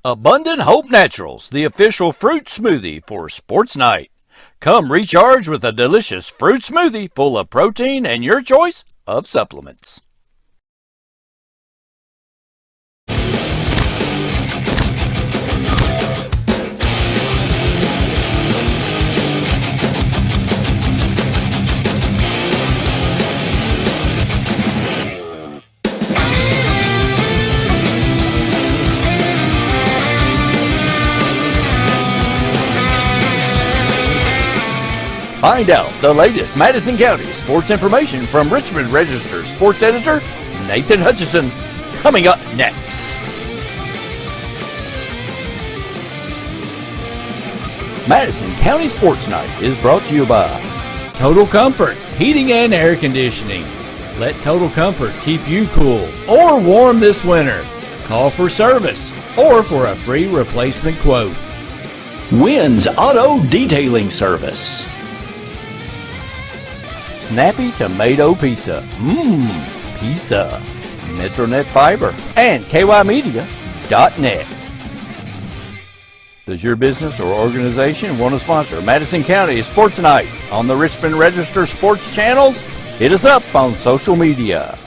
Abundant Hope Naturals, the official fruit smoothie for Sports Night. Come recharge with a delicious fruit smoothie full of protein and your choice of supplements. Find out the latest Madison County sports information from Richmond Register sports editor Nathan Hutchison, coming up next. Madison County Sports Night is brought to you by Total Comfort Heating and Air Conditioning. Let Total Comfort keep you cool or warm this winter. Call for service or for a free replacement quote. Wynn's Auto Detailing Service. Snappy Tomato Pizza. Pizza. Metronet Fiber and KYmedia.net. Does your business or organization want to sponsor Madison County Sports Night on the Richmond Register Sports channels? Hit us up on social media.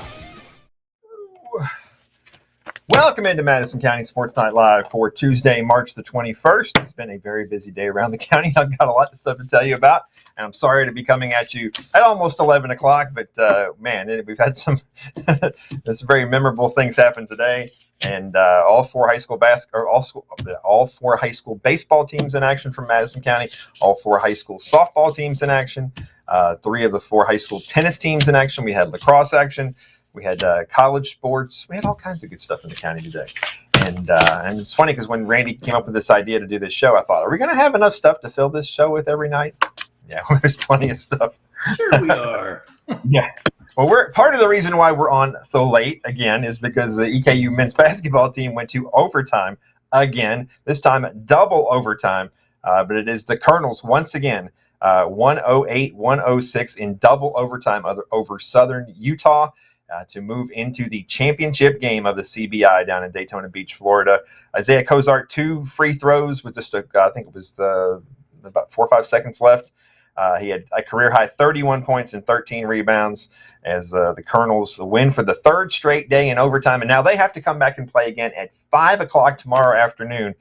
Welcome into Madison County Sports Night Live for Tuesday, March the 21st. It's been a very busy day around the county. I've got a lot of stuff to tell you about, and I'm sorry to be coming at you at almost 11 o'clock, but man, we've had some very memorable things happen today, and all four high school baseball teams in action from Madison County, all four high school softball teams in action, 3 of the 4 high school tennis teams in action. We had lacrosse action. We had college sports. We had all kinds of good stuff in the county today. And it's funny because when Randy came up with this idea to do this show, I thought, are we going to have enough stuff to fill this show with every night? Yeah, there's plenty of stuff. Sure we are. Yeah. Well, part of the reason why we're on so late, again, is because the EKU men's basketball team went to overtime again, this time double overtime. But it is the Colonels once again, 108-106 in double overtime over Southern Utah. To move into the championship game of the CBI down in Daytona Beach, Florida. Isaiah Cozart, 2 free throws with just, I think it was about 4 or 5 seconds left. He had a career-high 31 points and 13 rebounds as the Colonels win for the 3rd straight day in overtime. And now they have to come back and play again at 5 o'clock tomorrow afternoon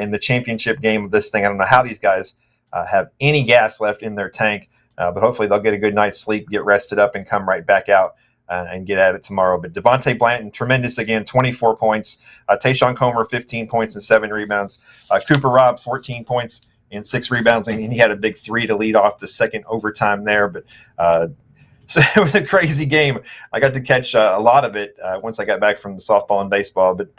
in the championship game of this thing. I don't know how these guys have any gas left in their tank, but hopefully they'll get a good night's sleep, get rested up, and come right back out and get at it tomorrow. But Devontae Blanton, tremendous again, 24 points. Tayshawn Comer, 15 points and 7 rebounds. Cooper Robb, 14 points and 6 rebounds. And he had a big 3 to lead off the second overtime there. But so it was a crazy game. I got to catch a lot of it once I got back from the softball and baseball. But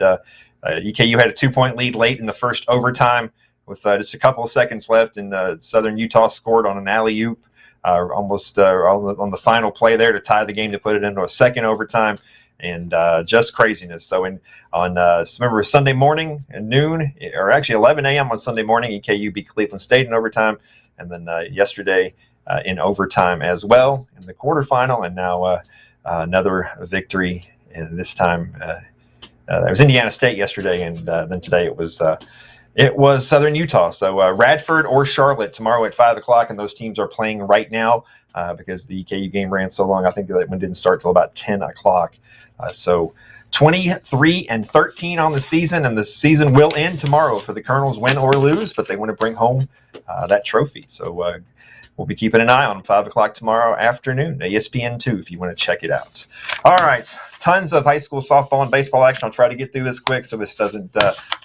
EKU had a 2-point lead late in the first overtime with just a couple of seconds left. And Southern Utah scored on an alley-oop. Almost on the final play there to tie the game to put it into a second overtime, and just craziness. So remember Sunday morning at noon, or actually 11 a.m. on Sunday morning, EKU beat Cleveland State in overtime, and then yesterday in overtime as well in the quarterfinal, and now another victory. And this time it was Indiana State yesterday, and then today it was Southern Utah. So Radford or Charlotte tomorrow at 5 o'clock, and those teams are playing right now because the EKU game ran so long. I think that one didn't start till about 10 o'clock. So 23-13 on the season, and the season will end tomorrow for the Colonels, win or lose, but they want to bring home that trophy. So we'll be keeping an eye on them 5 o'clock tomorrow afternoon, ESPN2, if you want to check it out. All right, tons of high school softball and baseball action. I'll try to get through this quick so this doesn't,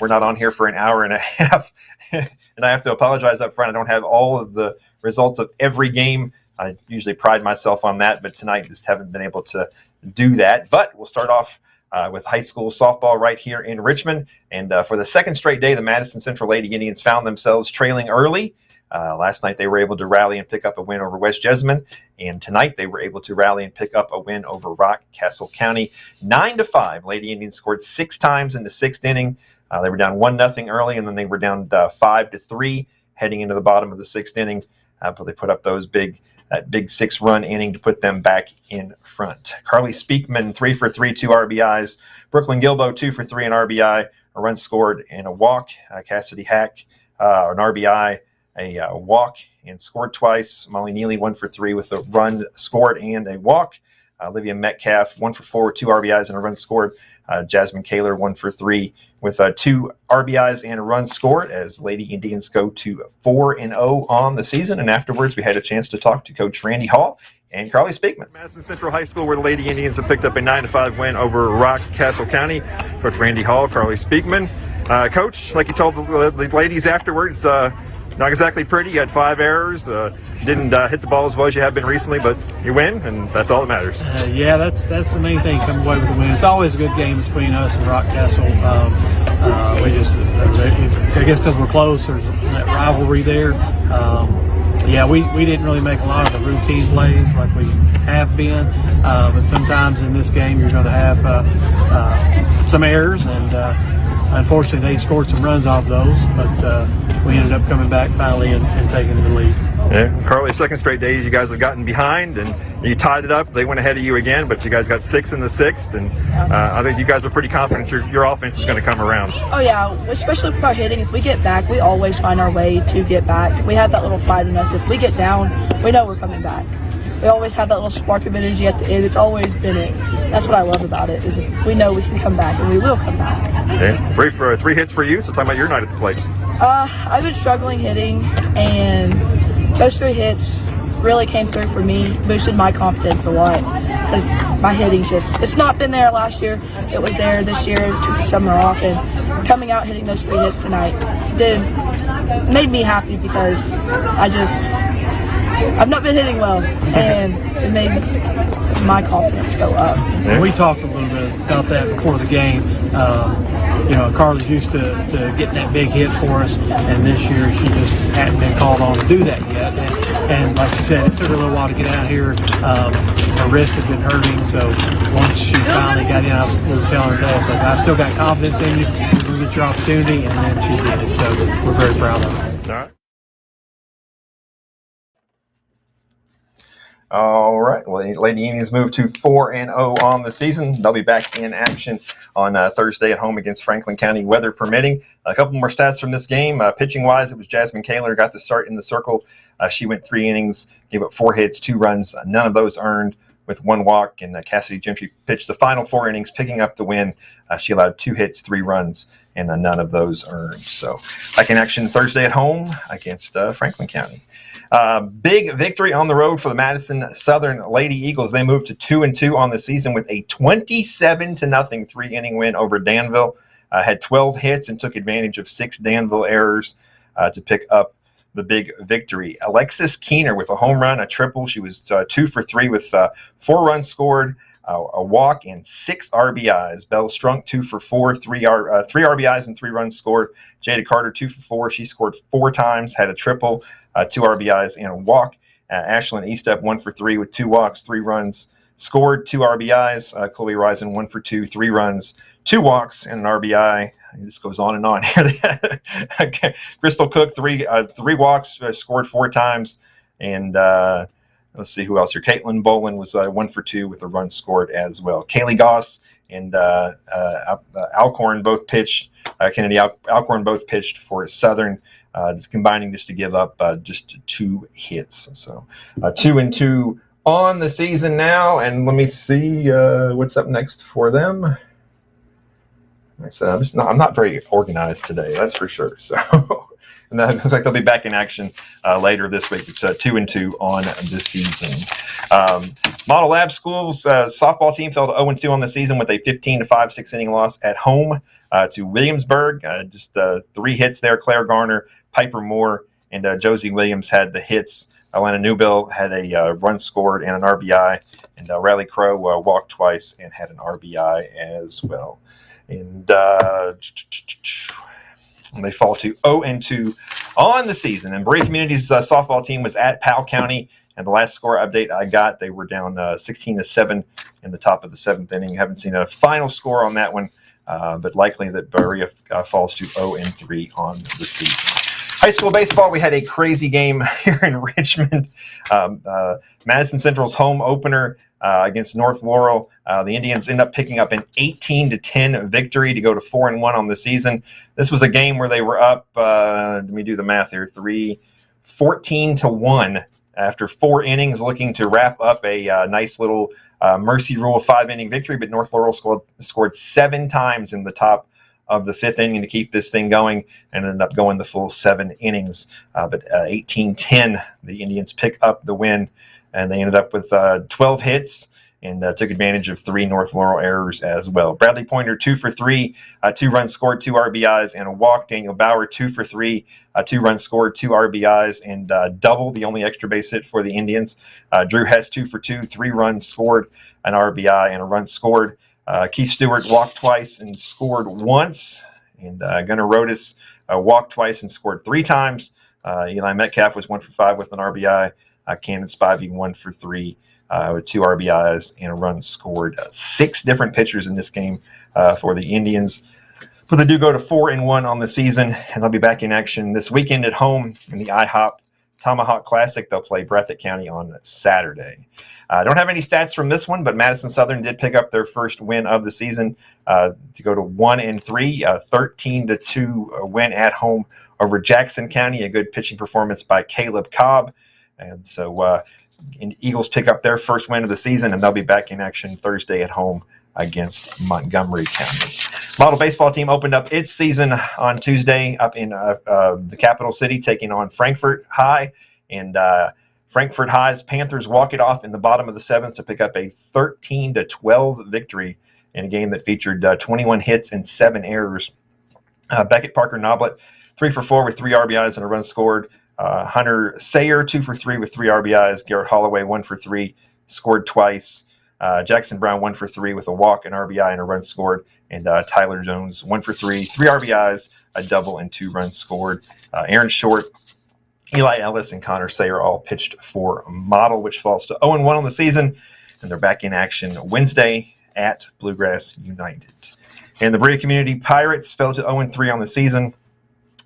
we're not on here for an hour and a half. And I have to apologize up front. I don't have all of the results of every game. I usually pride myself on that, but tonight just haven't been able to do that. But we'll start off with high school softball right here in Richmond. And for the second straight day, the Madison Central Lady Indians found themselves trailing early. Last night they were able to rally and pick up a win over West Jessamine, and tonight they were able to rally and pick up a win over Rock Castle County, 9-5. Lady Indians scored 6 times in the 6th inning. They were down 1-0 early, and then they were down 5-3 heading into the bottom of the 6th inning. But they put up those big that big 6-run inning to put them back in front. Carly Speakman, 3 for 3, 2 RBIs. Brooklyn Gilbo, 2 for 3, an RBI, a run scored, and a walk. Cassidy Hack, an RBI, a walk, and scored twice. Molly Neely, 1 for 3 with a run scored and a walk. Olivia Metcalf, 1 for 4 with 2 RBIs and a run scored. Jasmine Kaler, 1 for 3 with 2 RBIs and a run scored, as Lady Indians go to 4-0 on the season. And afterwards, we had a chance to talk to Coach Randy Hall and Carly Speakman. Madison Central High School, where the Lady Indians have picked up a 9-5 win over Rock Castle County. Coach Randy Hall, Carly Speakman. Coach, like you told the ladies afterwards, not exactly pretty. You had 5 errors. Didn't hit the ball as well as you have been recently, but you win, and that's all that matters. Yeah, that's the main thing, come away with the win. It's always a good game between us and Rock Castle. We just, I guess because we're close, there's that rivalry there. We didn't really make a lot of the routine plays like we have been, but sometimes in this game you're going to have some errors, and unfortunately they scored some runs off those, but we ended up coming back finally and taking the lead. Yeah, Carly, second straight days you guys have gotten behind and you tied it up. They went ahead of you again, but you guys got 6 in the 6th, and I think you guys are pretty confident your offense is going to come around. Oh yeah, especially with our hitting. If we get back, we always find our way to get back. We have that little fight in us. If we get down, we know we're coming back. We always have that little spark of energy at the end. It's always been it. That's what I love about it, is we know we can come back, and we will come back. Okay. 3 hits for you, so talk about your night at the plate. I've been struggling hitting, and those 3 hits really came through for me, boosted my confidence a lot, because my hitting it's not been there last year. It was there this year. It took the summer off, and coming out hitting those 3 hits tonight made me happy, because I've not been hitting well, and it made my confidence go up. Yeah. We talked a little bit about that before the game. Carly's used to getting that big hit for us, and this year she just hadn't been called on to do that yet. And like you said, it took her a little while to get out here. Her wrist had been hurting, so once she finally got in, we were telling her that, I still got confidence in you. You're going to get your opportunity, and then she did it. So we're very proud of her. All right. All right. Well, Lady Indians move to 4-0 on the season. They'll be back in action on Thursday at home against Franklin County, weather permitting. A couple more stats from this game. Pitching-wise, it was Jasmine Kaler got the start in the circle. She went 3 innings, gave up 4 hits, 2 runs, none of those earned, with 1 walk. And Cassidy Gentry pitched the final 4 innings, picking up the win. She allowed 2 hits, 3 runs, and none of those earned. So back in action Thursday at home against Franklin County. Big victory on the road for the Madison Southern Lady Eagles. They moved to 2-2 on the season with a 27-0 3-inning win over Danville. Had 12 hits and took advantage of 6 Danville errors to pick up the big victory. Alexis Keener with a home run, a triple. She was 2 for 3 with 4 runs scored, a walk, and 6 RBIs. Belle Strunk, 2 for 4, 3 RBIs and 3 runs scored. Jada Carter, 2 for 4. She scored 4 times, had a triple, 2 RBIs and a walk. Ashlyn Eastep, 1 for 3 with 2 walks, 3 runs scored, 2 RBIs. Chloe Risen, 1 for 2, 3 runs, 2 walks, and an RBI. This goes on and on here. Okay. Crystal Cook, 3 walks, scored 4 times. And let's see who else here. Caitlin Bolin was 1 for 2 with a run scored as well. Kaylee Goss and Alcorn both pitched. Kennedy Alcorn both pitched for Southern, combining just to give up just 2 hits. So 2-2 on the season now. And let me see what's up next for them. Like I said, I'm not very organized today, that's for sure. So, and that looks like they'll be back in action later this week. It's 2-2 on the season. Model Lab Schools softball team fell to 0-2 on the season with a 15-5 6-inning loss at home to Williamsburg. Just 3 hits there. Claire Garner, Piper Moore, and Josie Williams had the hits. Alana Newbill had a run scored and an RBI, and Riley Crow walked twice and had an RBI as well. And they fall to 0-2 on the season. And Berea Community's softball team was at Powell County, and the last score update I got, they were down 16-7 in the top of the 7th inning. Haven't seen a final score on that one, but likely that Berea falls to 0-3 on the season. High school baseball, we had a crazy game here in Richmond. Madison Central's home opener against North Laurel. The Indians end up picking up an 18-10 victory to go to 4-1 on the season. This was a game where they were up, let me do the math here, 14-1 after 4 innings, looking to wrap up a nice little mercy rule 5-inning victory. But North Laurel scored 7 times in the top of the 5th inning to keep this thing going, and ended up going the full 7 innings. But 18-10, the Indians pick up the win, and they ended up with 12 hits and took advantage of 3 North Laurel errors as well. Bradley Pointer, 2 for 3, 2 runs scored, 2 RBIs, and a walk. Daniel Bauer, 2 for 3, 2 runs scored, 2 RBIs, and double, the only extra base hit for the Indians. Drew Hess, 2 for 2, 3 runs scored, an RBI, and a run scored. Keith Stewart walked twice and scored once. And Gunnar Rodas walked twice and scored 3 times. Eli Metcalf was 1 for 5 with an RBI. Cannon Spivey 1 for 3 with 2 RBIs and a run scored. 6 different pitchers in this game for the Indians. But they do go to 4-1 on the season, and they'll be back in action this weekend at home in the IHOP Tomahawk Classic. They'll play Breathitt County on Saturday. I don't have any stats from this one, but Madison Southern did pick up their first win of the season to go to 1-3, 13-2 win at home over Jackson County. A good pitching performance by Caleb Cobb. And so Eagles pick up their first win of the season, and they'll be back in action Thursday at home against Montgomery County. Model baseball team opened up its season on Tuesday up in the capital city, taking on Frankfort High. And Frankfort High's Panthers walk it off in the bottom of the 7th to pick up a 13-12 victory in a game that featured 21 hits and 7 errors. Beckett Parker Noblet, 3 for 4 with 3 RBIs and a run scored. Hunter Sayer, 2 for 3 with 3 RBIs. Garrett Holloway, 1 for 3, scored twice. Jackson Brown, 1 for 3 with a walk, an RBI, and a run scored. And Tyler Jones, 1 for 3, 3 RBIs, a double, and 2 runs scored. Aaron Short, Eli Ellis, and Connor Sayer all pitched for Model, which falls to 0-1 on the season. And they're back in action Wednesday at Bluegrass United. And the Berea Community Pirates fell to 0-3 on the season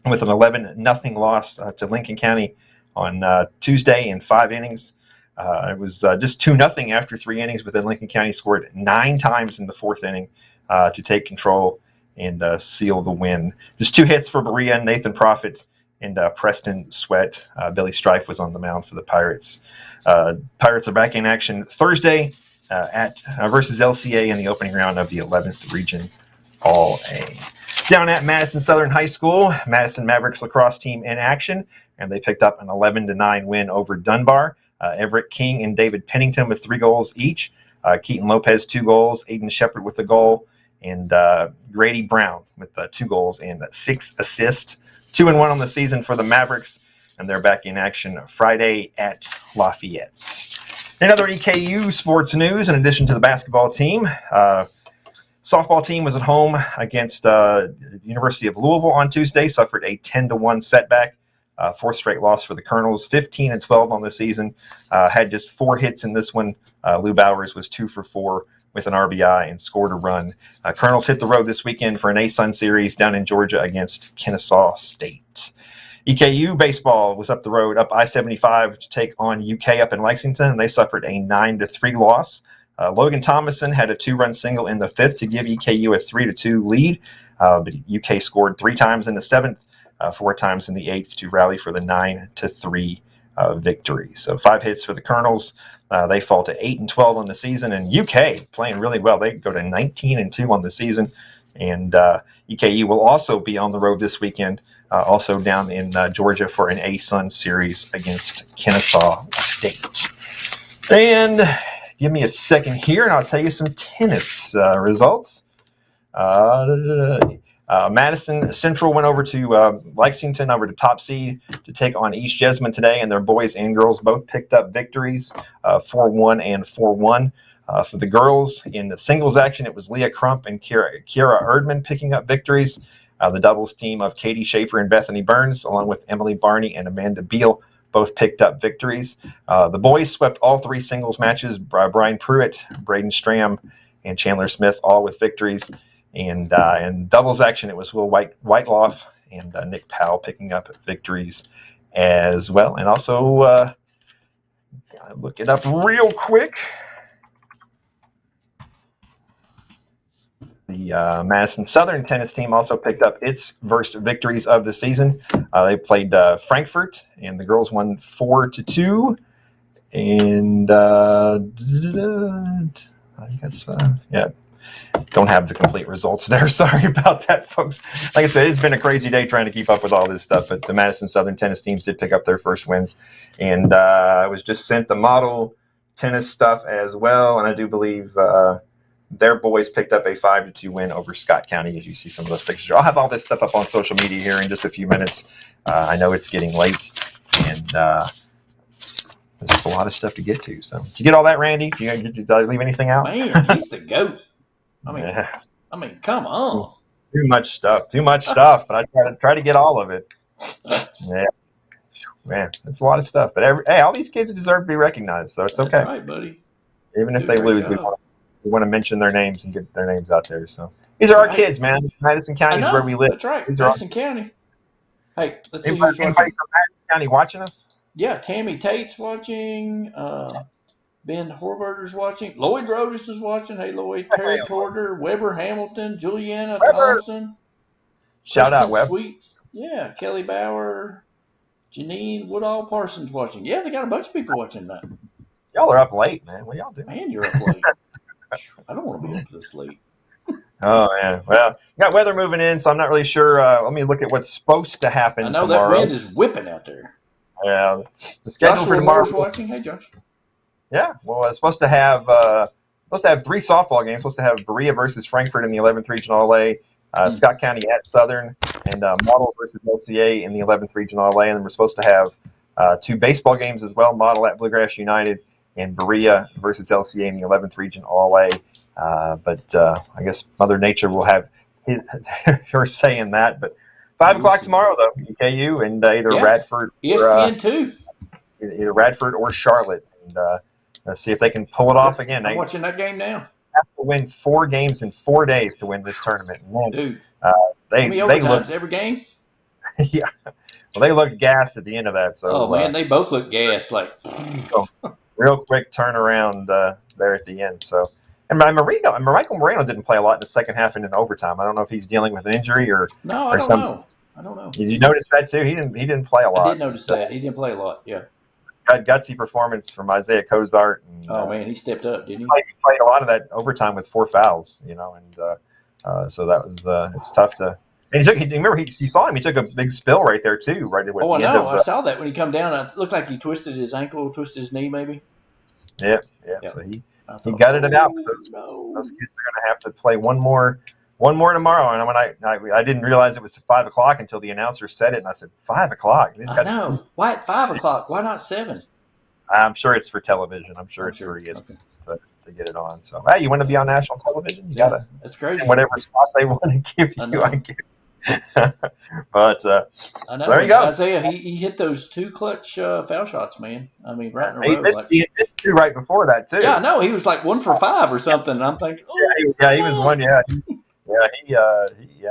with an 11-0 loss to Lincoln County on Tuesday in 5 innings. It was just 2-0 after 3 innings, but then Lincoln County scored 9 times in the 4th inning to take control and seal the win. Just 2 hits for Berea, Nathan Profit and Preston Sweat. Billy Strife was on the mound for the Pirates. Pirates are back in action Thursday at versus LCA in the opening round of the 11th Region All-A. Down at Madison Southern High School, Madison Mavericks lacrosse team in action, and they picked up an 11-9 win over Dunbar. Everett King and David Pennington with 3 goals each. Keaton Lopez, 2 goals. Aiden Shepard with a goal. And Grady Brown with 2 goals and 6 assists. 2-1 on the season for the Mavericks, and they're back in action Friday at Lafayette. In other EKU sports news, in addition to the basketball team, softball team was at home against University of Louisville on Tuesday, suffered a 10-1 setback. 4th straight loss for the Colonels, 15-12 on the season. Had just 4 hits in this one. Lou Bowers was 2 for 4 with an RBI and scored a run. Colonels hit the road this weekend for an ASUN series down in Georgia against Kennesaw State. EKU baseball was up the road, up I-75 to take on UK up in Lexington, and they suffered a 9-3 loss. Logan Thomason had a 2-run single in the 5th to give EKU a 3-2 lead, but UK scored 3 times in the 7th, 4 times in the 8th to rally for the 9-3 victory. So 5 hits for the Colonels. They fall to 8-12 on the season, and UK playing really well. They go to 19-2 on the season, and EKU will also be on the road this weekend, also down in Georgia for an ASUN series against Kennesaw State. And give me a second here, and I'll tell you some tennis results. Madison Central went over to Lexington, over to top seed to take on East Jesmond today, and their boys and girls both picked up victories, 4-1 and 4-1. For the girls, in the singles action, it was Leah Crump and Kiara Erdman picking up victories. The doubles team of Katie Schaefer and Bethany Burns, along with Emily Barney and Amanda Beal, both picked up victories. The boys swept all 3 singles matches. Brian Pruitt, Braden Stram, and Chandler Smith all with victories. And in doubles action, it was Will Whiteloff and Nick Powell picking up victories as well. And also, look it up real quick. The Madison Southern tennis team also picked up its first victories of the season. They played Frankfurt, and the girls won 4-2. And I think that's don't have the complete results there. Sorry about that, folks. Like I said, it's been a crazy day trying to keep up with all this stuff, but the Madison Southern tennis teams did pick up their first wins. And I was just sent the model tennis stuff as well, and I do believe their boys picked up a 5-2 win over Scott County, as you see some of those pictures. I'll have all this stuff up on social media here in just a few minutes. I know it's getting late, and there's just a lot of stuff to get to. So, did you get all that, Randy? Did I leave anything out? Man, he's the GOAT. I mean, come on. Too much stuff, but I try to get all of it. Yeah, man, it's a lot of stuff. But all these kids deserve to be recognized, so it's okay. That's right, buddy. Even if they lose, we want to mention their names and get their names out there. So these are our kids, man. Madison County is where we live. That's right. These Madison County. Hey, let's see who's from Madison County watching us. Yeah, Tammy Tate's watching. Ben Horvater's watching. Lloyd Rodas is watching. Hey, Lloyd. Terry Porter, Weber Hamilton, Juliana Thompson. Shout out, Webb. Sweets. Yeah, Kelly Bauer, Janine Woodall Parsons watching. Yeah, they got a bunch of people watching that. Y'all are up late, man. What y'all doing? Man, you're up late. I don't want to be up this late. Oh, man. Well, we got weather moving in, so I'm not really sure. Let me look at what's supposed to happen tomorrow. I know that wind is whipping out there. Yeah. The schedule Joshua for tomorrow. Moore's watching. Hey, Josh. Yeah. Well, it's supposed to have 3 softball games. Supposed to have Berea versus Frankfurt in the 11th Regional LA, Scott County at Southern, and Model versus LCA in the 11th Regional LA. And then we're supposed to have 2 baseball games as well, Model at Bluegrass United, and Berea versus LCA in the 11th Region LA. But I guess Mother Nature will have her say in that. But 5 o'clock tomorrow, though, EKU and either Radford ESPN too. Either Radford or Charlotte. And let's see if they can pull it off again. I'm watching that game now. Have to win 4 games in 4 days to win this tournament. Man, dude, they look every game. Yeah. Well, they looked gassed at the end of that. So, man, they both look gassed. Like, real quick turnaround there at the end. So, and Michael Moreno didn't play a lot in the second half and in overtime. I don't know if he's dealing with an injury or I don't know. Did you notice that too? He didn't play a lot. I did notice that. He didn't play a lot. Yeah. Got gutsy performance from Isaiah Cozart. And, man, he stepped up, didn't he? He played a lot of that overtime with 4 fouls, and so that was it's tough to. And you saw him. He took a big spill right there too, right at the end of, I saw that when he come down. It looked like he twisted his ankle, twisted his knee, maybe. Yeah. So he gutted it out. Those kids are going to have to play one more tomorrow. And when I didn't realize it was 5 o'clock until the announcer said it, and I said 5 o'clock. I know. Why at 5 o'clock? Why not 7? I'm sure it's for television. I'm sure it's for ESPN to get it on. So hey, you want to be on national television? You gotta. That's crazy. Whatever spot they want to give you, I guess. But I know. So there you go. Isaiah, he hit those 2 clutch foul shots, man. I mean, right in a row. He missed 2 right before that too. Yeah, I know. He was like 1 for 5 or something. And I'm thinking, he was one. Yeah.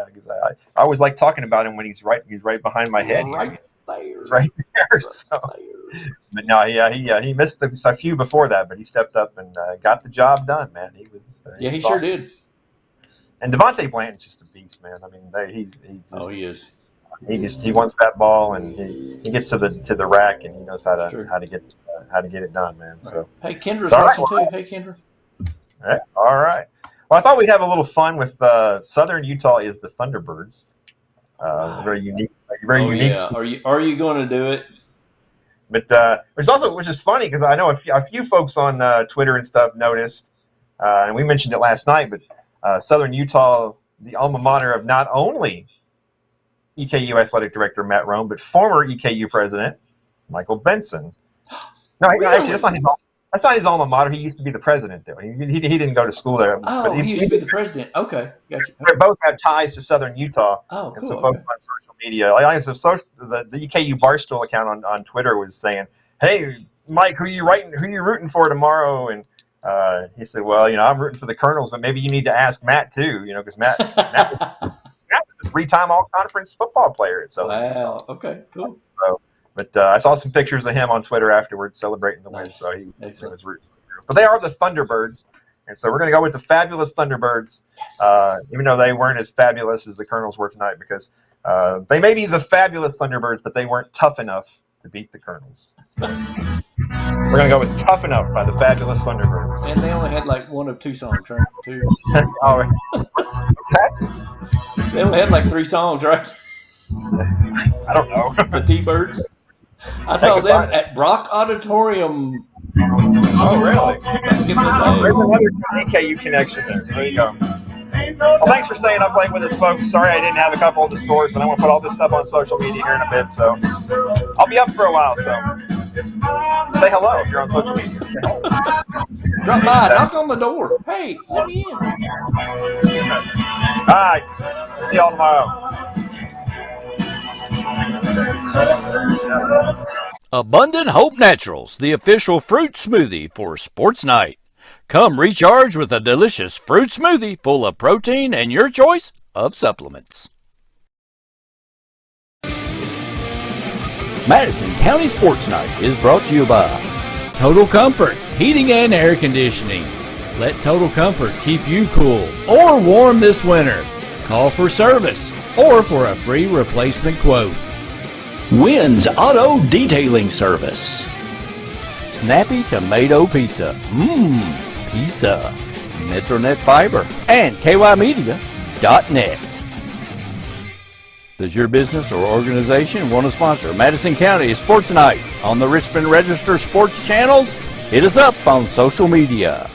Because I always like talking about him when he's right behind my head. Right there. So, but no, he missed a few before that, but he stepped up and got the job done, man. He was. He sure did. And Devontae Blanton's just a beast, man. I mean, he is. He wants that ball, and he gets to the rack, and he knows how to get it done, man. Right. So hey, Kendra's watching too. Hey, Kendra. All right. Well, I thought we'd have a little fun with Southern Utah is the Thunderbirds. Very unique. Unique. Yeah. Are you going to do it? But which is funny because I know a few folks on Twitter and stuff noticed, and we mentioned it last night. But Southern Utah, the alma mater of not only EKU athletic director Matt Rome, but former EKU president Michael Benson. No, really? Actually, that's not his alma mater. He used to be the president there. He didn't go to school there. Oh, he used to be the president. Okay, gotcha. They both have ties to Southern Utah. Oh, cool. And so folks on social media, the EKU Barstool account on Twitter was saying, "Hey, Mike, who you rooting for tomorrow?" And he said, "Well, I'm rooting for the Colonels, but maybe you need to ask Matt too, because Matt was a 3-time all-conference football player at Southern. Wow. Okay. Cool. So, but I saw some pictures of him on Twitter afterwards celebrating the win. Nice. So he Excellent. was rooting. But they are the Thunderbirds, and so we're going to go with the fabulous Thunderbirds, even though they weren't as fabulous as the Colonels were tonight, because they may be the fabulous Thunderbirds, but they weren't tough enough to beat the Colonels. So we're going to go with Tough Enough by the fabulous Thunderbirds. And they only had like one of 2 songs, right? 2. All right. What's that? They only had like 3 songs, right? I don't know. The T-Birds. I saw them at Brock Auditorium. Oh, really? Back in the day. There's another EKU connection there. So there you go. Well, thanks for staying up late with us, folks. Sorry I didn't have a couple of the scores, but I'm going to put all this stuff on social media here in a bit. So I'll be up for a while. So say hello if you're on social media. Say hello. Drop by, knock on the door. Hey, let me in. All right. See y'all tomorrow. Abundant Hope Naturals, the official fruit smoothie for Sports Night. Come recharge with a delicious fruit smoothie full of protein and your choice of supplements. Madison County Sports Night is brought to you by Total Comfort Heating and Air Conditioning. Let Total Comfort keep you cool or warm this winter. Call for service or for a free replacement quote. Wynn's Auto Detailing Service. Snappy Tomato Pizza. Pizza. Metronet Fiber and KYmedia.net. Does your business or organization want to sponsor Madison County Sports Night on the Richmond Register Sports channels? Hit us up on social media.